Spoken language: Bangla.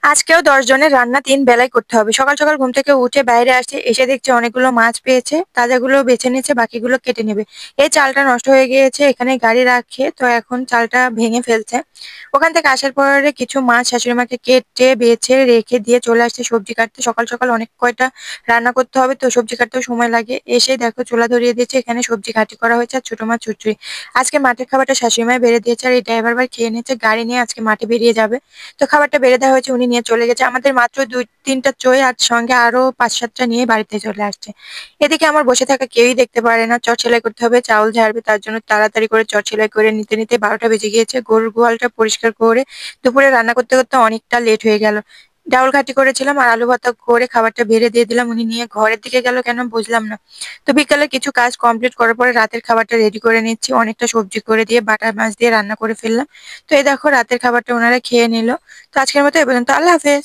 আজকেও ১০ জনের রান্না ৩ বেলায় করতে হবে। সকাল, সকাল ঘুম থেকে উঠে বাইরে আসছে, এসে দেখছি অনেকগুলো মাছ পেয়েছে। তাজাগুলো বেছে নিচ্ছে, বাকিগুলো কেটে নেবে। এই চালটা নষ্ট হয়ে গিয়েছে, এখানে গাড়ি রাখে, তো এখন চালটা ভেঙে ফেলছে। ওখান থেকে আসার পরে কিছু মাছ শাশুড়ি মাকে কেটে, বেছে রেখে দিয়ে চলে আসছে সবজি কাটতে। সকাল, সকাল অনেক কয়টা রান্না করতে হবে তো সবজি কাটতেও সময় লাগে। এসে দেখো চুলা ধরিয়ে দিয়েছে, এখানে সবজি ঘাঁটি করা হয়েছে আর ছোট মাছ চচ্চড়ি। আজকে মাঠের খাবারটা শাশুড়ি মাই বেড়ে দিয়েছে আর এই ড্রাইভার ভাই খেয়ে নিয়েছে। গাড়ি নিয়ে আজকে মাঠে বেরিয়ে যাবে। তো খাবারটা বেড়ে দেওয়া হয়েছে, উনি নিয়ে চলে গেছে। আমাদের মাত্র ২-৩ টা ট্রই আর সঙ্গে আরো ৫-৭ টা নিয়ে বাড়িতে চলে আসছে। এদিকে আমার বসে থাকা কেউই দেখতে পারে না। চট সেলাই করতে হবে, চাউল ঝাড়বে, তার জন্য তাড়াতাড়ি করে চট সেলাই করে নিতে, নিতে ১২টা বেজে গিয়েছে। গরুর গোয়ালটা পরিষ্কার করে দুপুরে রান্না করতে, করতে অনেকটা লেট হয়ে গেল। ডাউল ঘাঁটি করেছিলাম আর আলু ভর্তা করে খাবারটা বেড়ে দিয়ে দিলাম। উনি নিয়ে ঘরের দিকে গেল কেন বুঝলাম না। তো বিকালে কিছু কাজ কমপ্লিট করার পরে রাতের খাবারটা রেডি করে নিচ্ছি। অনেকটা সবজি করে দিয়ে বাটা মাছ দিয়ে রান্না করে ফেললাম। তো এই দেখো রাতের খাবারটা উনারা খেয়ে নিল। তো আজকের মতো এ পর্যন্ত। আল্লাহ হাফেজ।